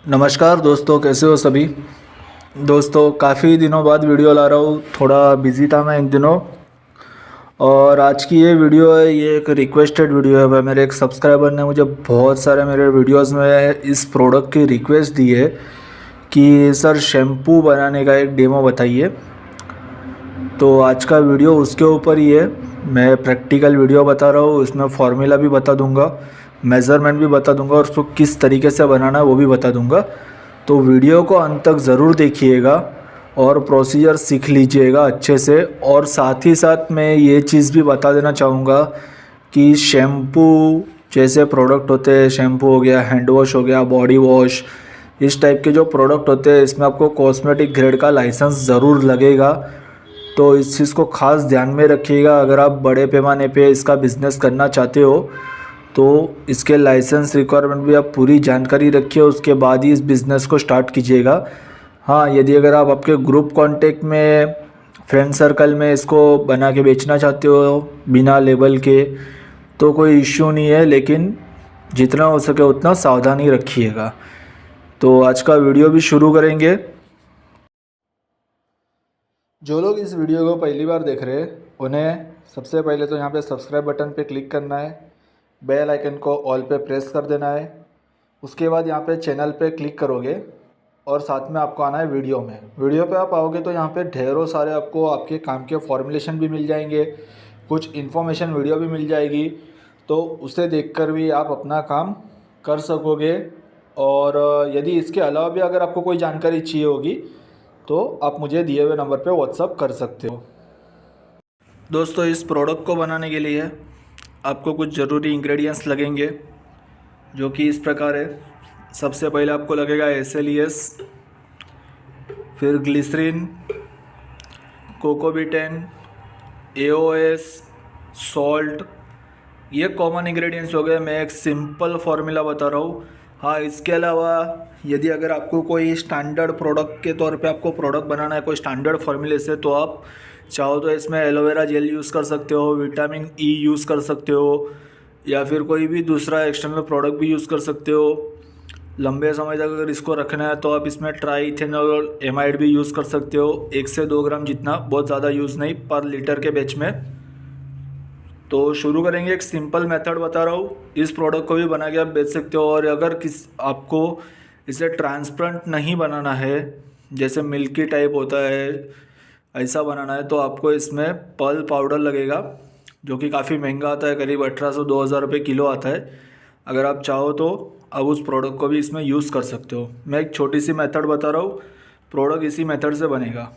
नमस्कार दोस्तों, कैसे हो सभी। दोस्तों काफ़ी दिनों बाद वीडियो ला रहा हूँ, थोड़ा बिज़ी था मैं इन दिनों। और आज की ये वीडियो है, ये एक रिक्वेस्टेड वीडियो है। भाई मेरे एक सब्सक्राइबर ने मुझे बहुत सारे मेरे वीडियोस में इस प्रोडक्ट की रिक्वेस्ट दी है कि सर शैम्पू बनाने का एक डेमो बताइए। तो आज का वीडियो उसके ऊपर ही है। मैं प्रैक्टिकल वीडियो बता रहा हूँ, इसमें फार्मूला भी बता दूंगा, मेज़रमेंट भी बता दूंगा और उसको किस तरीके से बनाना है वो भी बता दूंगा। तो वीडियो को अंत तक ज़रूर देखिएगा और प्रोसीजर सीख लीजिएगा अच्छे से। और साथ ही साथ मैं ये चीज़ भी बता देना चाहूँगा कि शैम्पू जैसे प्रोडक्ट होते हैं, शैम्पू हो गया, हैंड वॉश हो गया, बॉडी वॉश, इस टाइप के जो प्रोडक्ट होते हैं इसमें आपको कॉस्मेटिक ग्रेड का लाइसेंस ज़रूर लगेगा। तो इस चीज़ को ख़ास ध्यान में रखिएगा। अगर आप बड़े पैमाने पे इसका बिज़नेस करना चाहते हो तो इसके लाइसेंस रिक्वायरमेंट भी आप पूरी जानकारी रखिए, उसके बाद ही इस बिज़नेस को स्टार्ट कीजिएगा। हाँ, यदि अगर आप आपके ग्रुप कांटेक्ट में, फ्रेंड सर्कल में इसको बना के बेचना चाहते हो बिना लेबल के तो कोई इश्यू नहीं है, लेकिन जितना हो सके उतना सावधानी रखिएगा। तो आज का वीडियो भी शुरू करेंगे। जो लोग इस वीडियो को पहली बार देख रहे हैं उन्हें सबसे पहले तो यहाँ पे सब्सक्राइब बटन पे क्लिक करना है, बेल आइकन को ऑल पे प्रेस कर देना है। उसके बाद यहाँ पे चैनल पे क्लिक करोगे और साथ में आपको आना है वीडियो में। वीडियो पे आप आओगे तो यहाँ पे ढेरों सारे आपको आपके काम के फॉर्मुलेशन भी मिल जाएंगे, कुछ इन्फॉर्मेशन वीडियो भी मिल जाएगी। तो उसे देखकर भी आप अपना काम कर सकोगे। और यदि इसके अलावा भी अगर आपको कोई जानकारी चाहिए होगी तो आप मुझे दिए हुए नंबर पे व्हाट्सअप कर सकते हो। दोस्तों इस प्रोडक्ट को बनाने के लिए आपको कुछ ज़रूरी इंग्रेडिएंट्स लगेंगे जो कि इस प्रकार है। सबसे पहले आपको लगेगा SLES, फिर ग्लिसरीन, कोकोबीटेन, AOS, सॉल्ट। ये कॉमन इंग्रेडिएंट्स हो गए। मैं एक सिंपल फार्मूला बता रहा हूँ। हाँ, इसके अलावा यदि अगर आपको कोई स्टैंडर्ड प्रोडक्ट के तौर पे आपको प्रोडक्ट बनाना है कोई स्टैंडर्ड फार्मूले से, तो आप चाहो तो इसमें एलोवेरा जेल यूज़ कर सकते हो, विटामिन E यूज़ कर सकते हो, या फिर कोई भी दूसरा एक्सटर्नल प्रोडक्ट भी यूज़ कर सकते हो। लंबे समय तक अगर इसको रखना है तो आप इसमें ट्राई इथेनॉल एमाइड भी यूज़ कर सकते हो, 1 से 2 ग्राम जितना, बहुत ज़्यादा यूज़ नहीं, पर लीटर के बैच में। तो शुरू करेंगे। एक सिंपल मेथड बता रहा हूँ, इस प्रोडक्ट को भी बना के आप बेच सकते हो। और अगर आपको इसे ट्रांसपेरेंट नहीं बनाना है, जैसे मिल्की टाइप होता है, ऐसा बनाना है तो आपको इसमें पर्ल पाउडर लगेगा जो कि काफ़ी महंगा आता है, करीब 1800-2000 रुपये किलो आता है। अगर आप चाहो तो अब उस प्रोडक्ट को भी इसमें यूज़ कर सकते हो। मैं एक छोटी सी मेथड बता रहा हूँ, प्रोडक्ट इसी मेथड से बनेगा।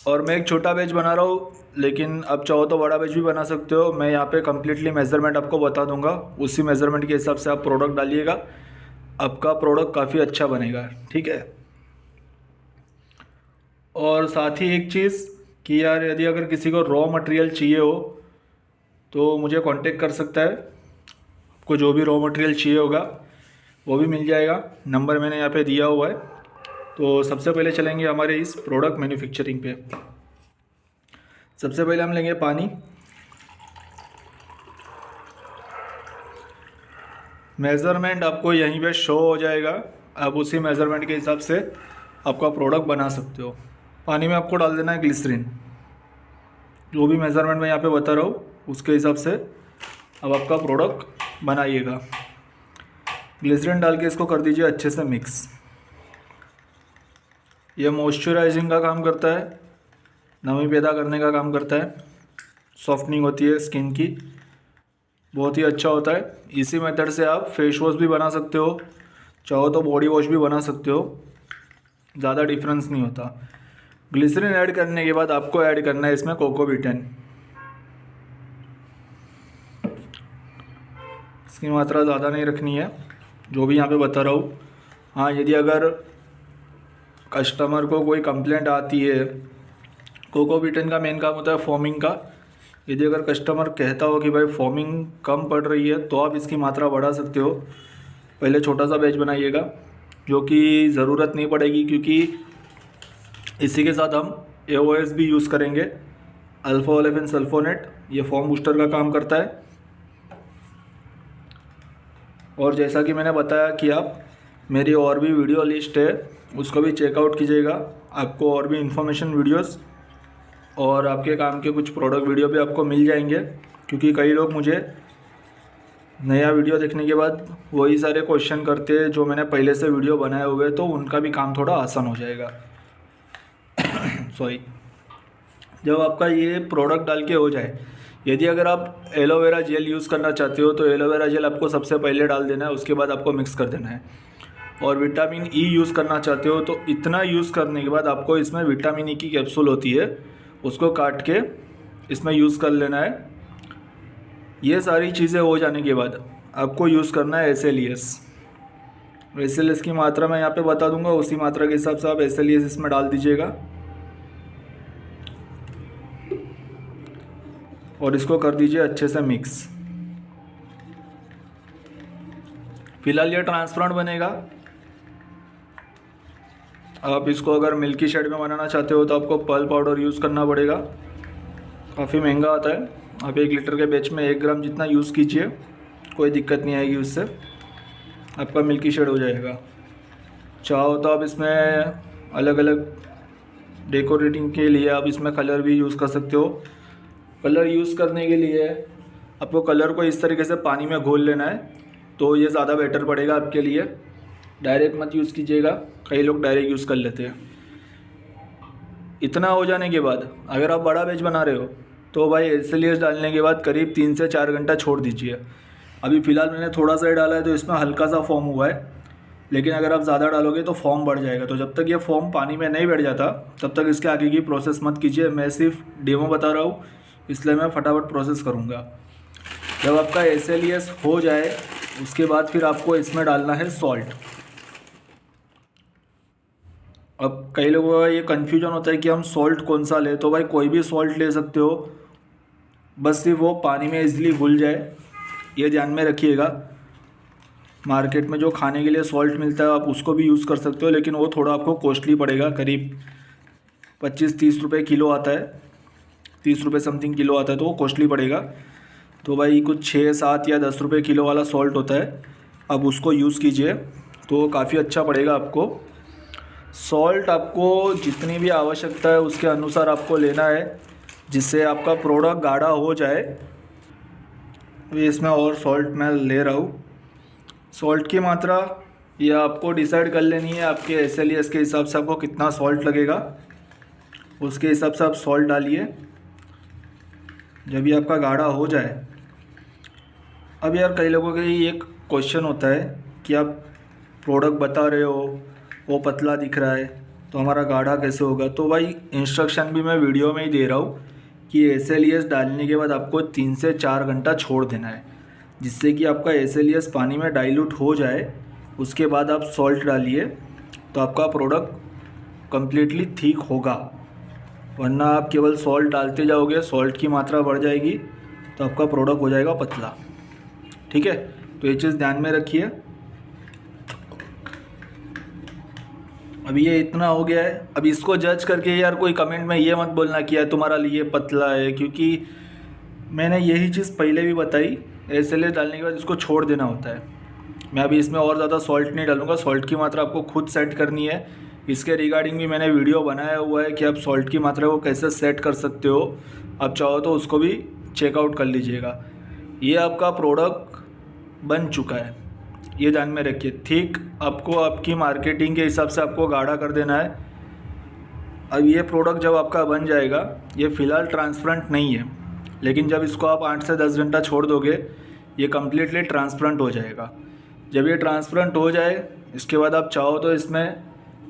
और मैं एक छोटा बैच बना रहा हूँ, लेकिन अब चाहो तो बड़ा बैच भी बना सकते हो। मैं यहाँ पे कम्प्लीटली मेज़रमेंट आपको बता दूंगा, उसी मेज़रमेंट के हिसाब से आप प्रोडक्ट डालिएगा, आपका प्रोडक्ट काफ़ी अच्छा बनेगा। ठीक है। और साथ ही एक चीज़ कि यार यदि अगर किसी को रॉ मटेरियल चाहिए हो तो मुझे कांटेक्ट कर सकता है। आपको जो भी रॉ मटेरियल चाहिए होगा वो भी मिल जाएगा, नंबर मैंने यहाँ पे दिया हुआ है। तो सबसे पहले चलेंगे हमारे इस प्रोडक्ट मैन्युफैक्चरिंग पे। सबसे पहले हम लेंगे पानी। मेज़रमेंट आपको यहीं पे शो हो जाएगा, आप उसी मेज़रमेंट के हिसाब से आपका प्रोडक्ट बना सकते हो। पानी में आपको डाल देना है ग्लिसरीन, जो भी मेज़रमेंट मैं यहाँ पे बता रहा हूँ उसके हिसाब से अब आपका प्रोडक्ट बनाइएगा। ग्लिसरीन डाल के इसको कर दीजिए अच्छे से मिक्स। ये मॉइस्चराइजिंग का काम करता है, नमी पैदा करने का काम करता है, सॉफ्टनिंग होती है स्किन की, बहुत ही अच्छा होता है। इसी मेथड से आप फेस वॉश भी बना सकते हो, चाहो तो बॉडी वॉश भी बना सकते हो, ज़्यादा डिफरेंस नहीं होता। ग्लिसरीन ऐड करने के बाद आपको ऐड करना है इसमें कोकोबीटेन। इसकी मात्रा ज़्यादा नहीं रखनी है, जो भी यहाँ पे बता रहा हूँ। हाँ, यदि अगर कस्टमर को कोई कंप्लेंट आती है, कोकोबीटेन का मेन काम होता है फॉर्मिंग का। यदि अगर कस्टमर कहता हो कि भाई फॉर्मिंग कम पड़ रही है तो आप इसकी मात्रा बढ़ा सकते हो। पहले छोटा सा बैच बनाइएगा, जो कि ज़रूरत नहीं पड़ेगी, क्योंकि इसी के साथ हम AOS भी यूज़ करेंगे, अल्फा ओलेफिन सल्फोनेट। ये फॉर्म बूस्टर का काम करता है। और जैसा कि मैंने बताया कि आप मेरी और भी वीडियो लिस्ट है, उसको भी चेकआउट कीजिएगा। आपको और भी इन्फॉर्मेशन वीडियोस और आपके काम के कुछ प्रोडक्ट वीडियो भी आपको मिल जाएंगे, क्योंकि कई लोग मुझे नया वीडियो देखने के बाद वही सारे क्वेश्चन करते हैं जो मैंने पहले से वीडियो बनाए हुए, तो उनका भी काम थोड़ा आसान हो जाएगा। सॉरी। जब आपका ये प्रोडक्ट डाल के हो जाए, यदि अगर आप एलोवेरा जेल यूज़ करना चाहते हो तो एलोवेरा जेल आपको सबसे पहले डाल देना है, उसके बाद आपको मिक्स कर देना है। और विटामिन ई यूज़ करना चाहते हो तो इतना यूज़ करने के बाद आपको इसमें विटामिन ई की कैप्सूल होती है, उसको काट के इसमें यूज़ कर लेना है। ये सारी चीज़ें हो जाने के बाद आपको यूज़ करना है एसएलएस की मात्रा मैं यहाँ पे बता दूंगा, उसी मात्रा के हिसाब से आप एसएलएस इसमें डाल दीजिएगा और इसको कर दीजिए अच्छे से मिक्स। फिलहाल ये ट्रांसपेरेंट बनेगा। आप इसको अगर मिल्की शेड में बनाना चाहते हो तो आपको पर्ल पाउडर यूज़ करना पड़ेगा, काफ़ी महंगा आता है। आप 1 लीटर के बैच में 1 ग्राम जितना यूज़ कीजिए, कोई दिक्कत नहीं आएगी, उससे आपका मिल्की शेड हो जाएगा। चाहो तो आप इसमें अलग अलग डेकोरेटिंग के लिए आप इसमें कलर भी यूज़ कर सकते हो। कलर यूज़ करने के लिए आपको कलर को इस तरीके से पानी में घोल लेना है, तो ये ज़्यादा बेटर पड़ेगा आपके लिए। डायरेक्ट मत यूज़ कीजिएगा, कई लोग डायरेक्ट यूज़ कर लेते हैं। इतना हो जाने के बाद अगर आप बड़ा बैच बना रहे हो तो भाई एसएलएस डालने के बाद करीब 3 से 4 घंटा छोड़ दीजिए। अभी फ़िलहाल मैंने थोड़ा सा ही डाला है तो इसमें हल्का सा फॉर्म हुआ है, लेकिन अगर आप ज़्यादा डालोगे तो फॉर्म बढ़ जाएगा। तो जब तक ये फॉर्म पानी में नहीं बैठ जाता तब तक इसके आगे की प्रोसेस मत कीजिए। मैं सिर्फ डेमो बता रहा हूँ, इसलिए मैं फटाफट प्रोसेस करूँगा। जब आपका एसएलएस हो जाए उसके बाद फिर आपको इसमें डालना है सॉल्ट। अब कई लोगों का ये कन्फ्यूजन होता है कि हम सॉल्ट कौन सा लें, तो भाई कोई भी सॉल्ट ले सकते हो, बस सिर्फ वो पानी में इजीली घुल जाए, ये ध्यान में रखिएगा। मार्केट में जो खाने के लिए सॉल्ट मिलता है आप उसको भी यूज़ कर सकते हो, लेकिन वो थोड़ा आपको कॉस्टली पड़ेगा, करीब 25-30 रुपये किलो आता है, 30 रुपये समथिंग किलो आता है, तो वो कॉस्टली पड़ेगा। तो भाई कुछ 6-7 या 10 रुपये किलो वाला सॉल्ट होता है, अब उसको यूज़ कीजिए तो काफ़ी अच्छा पड़ेगा आपको। सॉल्ट आपको जितनी भी आवश्यकता है उसके अनुसार आपको लेना है, जिससे आपका प्रोडक्ट गाढ़ा हो जाए। ये इसमें और सॉल्ट मैं ले रहा हूँ। सॉल्ट की मात्रा ये आपको डिसाइड कर लेनी है, आपके एसएलएस के हिसाब से आपको कितना सॉल्ट लगेगा, उसके हिसाब से आप सॉल्ट डालिए जब ये आपका गाढ़ा हो जाए। अब यार कई लोगों का ये एक क्वेश्चन होता है कि आप प्रोडक्ट बता रहे हो वो पतला दिख रहा है तो हमारा गाढ़ा कैसे होगा। तो भाई इंस्ट्रक्शन भी मैं वीडियो में ही दे रहा हूँ कि एसएलएस डालने के बाद आपको 3 से 4 घंटा छोड़ देना है, जिससे कि आपका एसएलएस पानी में डाइल्यूट हो जाए। उसके बाद आप सॉल्ट डालिए तो आपका प्रोडक्ट कम्प्लीटली ठीक होगा, वरना आप केवल सॉल्ट डालते जाओगे, सॉल्ट की मात्रा बढ़ जाएगी तो आपका प्रोडक्ट हो जाएगा पतला। ठीक है, तो ये चीज़ ध्यान में रखिए। अभी ये इतना हो गया है। अब इसको जज करके यार कोई कमेंट में ये मत बोलना कि यार तुम्हारा लिए पतला है, क्योंकि मैंने यही चीज़ पहले भी बताई, एसएलएस डालने के बाद इसको छोड़ देना होता है। मैं अभी इसमें और ज़्यादा सॉल्ट नहीं डालूंगा, सॉल्ट की मात्रा आपको खुद सेट करनी है। इसके रिगार्डिंग भी मैंने वीडियो बनाया हुआ है कि आप सॉल्ट की मात्रा को कैसे सेट कर सकते हो, आप चाहो तो उसको भी चेकआउट कर लीजिएगा। ये आपका प्रोडक्ट बन चुका है, ये ध्यान में रखिए। ठीक आपको आपकी मार्केटिंग के हिसाब से आपको गाढ़ा कर देना है। अब ये प्रोडक्ट जब आपका बन जाएगा, ये फ़िलहाल ट्रांसपेरेंट नहीं है, लेकिन जब इसको आप 8 से 10 घंटा छोड़ दोगे ये कम्प्लीटली ट्रांसपेरेंट हो जाएगा। जब ये ट्रांसपेरेंट हो जाए इसके बाद आप चाहो तो इसमें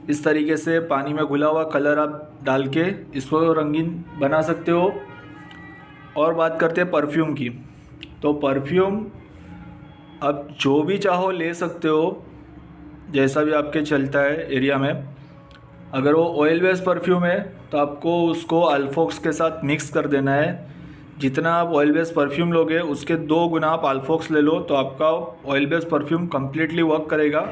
इस तरीके से पानी में घुला हुआ कलर आप डाल के इसको रंगीन बना सकते हो। और बात करते हैं परफ्यूम की, तो परफ्यूम आप जो भी चाहो ले सकते हो, जैसा भी आपके चलता है एरिया में। अगर वो ऑयल बेस्ड परफ्यूम है तो आपको उसको अल्फॉक्स के साथ मिक्स कर देना है। जितना आप ऑयल बेस्ड परफ्यूम लोगे उसके 2 गुना आप अल्फॉक्स ले लो तो आपका oil based perfume completely work करेगा।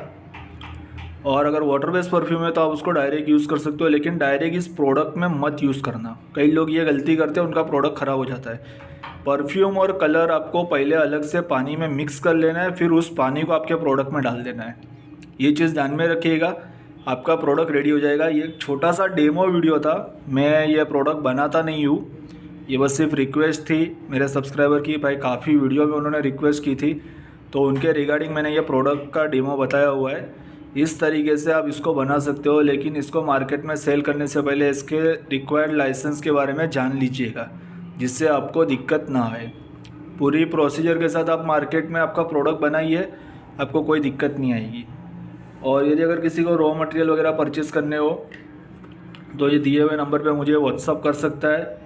और अगर वाटर बेस्ड परफ्यूम है तो आप उसको डायरेक्ट यूज़ कर सकते हो, लेकिन डायरेक्ट इस प्रोडक्ट में मत यूज़ करना। कई लोग ये गलती करते हैं, उनका प्रोडक्ट ख़राब हो जाता है। परफ्यूम और कलर आपको पहले अलग से पानी में मिक्स कर लेना है, फिर उस पानी को आपके प्रोडक्ट में डाल देना है। ये चीज़ ध्यान में रखिएगा, आपका प्रोडक्ट रेडी हो जाएगा। ये एक छोटा सा डेमो वीडियो था, मैं ये प्रोडक्ट बनाता नहीं हूँ, ये बस सिर्फ रिक्वेस्ट थी मेरे सब्सक्राइबर की। भाई काफ़ी वीडियो में उन्होंने रिक्वेस्ट की थी, तो उनके रिगार्डिंग मैंने ये प्रोडक्ट का डेमो बताया हुआ है। इस तरीके से आप इसको बना सकते हो, लेकिन इसको मार्केट में सेल करने से पहले इसके रिक्वायर्ड लाइसेंस के बारे में जान लीजिएगा, जिससे आपको दिक्कत ना आए। पूरी प्रोसीजर के साथ आप मार्केट में आपका प्रोडक्ट बनाइए, आपको कोई दिक्कत नहीं आएगी। और यदि अगर किसी को रॉ मटेरियल वगैरह परचेस करने हो तो ये दिए हुए नंबर पे मुझे व्हाट्सअप कर सकता है।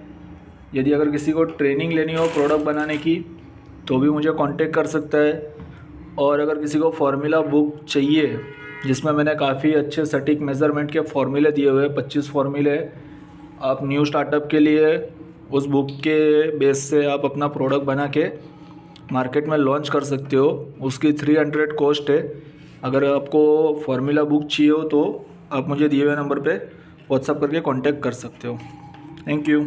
यदि अगर किसी को ट्रेनिंग लेनी हो प्रोडक्ट बनाने की तो भी मुझे कांटेक्ट कर सकता है। और अगर किसी को फार्मूला बुक चाहिए जिसमें मैंने काफ़ी अच्छे सटीक मेज़रमेंट के फार्मूले दिए हुए हैं, 25 फार्मूले, आप न्यू स्टार्टअप के लिए उस बुक के बेस से आप अपना प्रोडक्ट बना के मार्केट में लॉन्च कर सकते हो। उसकी 300 कॉस्ट है। अगर आपको फार्मूला बुक चाहिए हो तो आप मुझे दिए हुए नंबर पे व्हाट्सअप करके कांटेक्ट कर सकते हो। Thank you.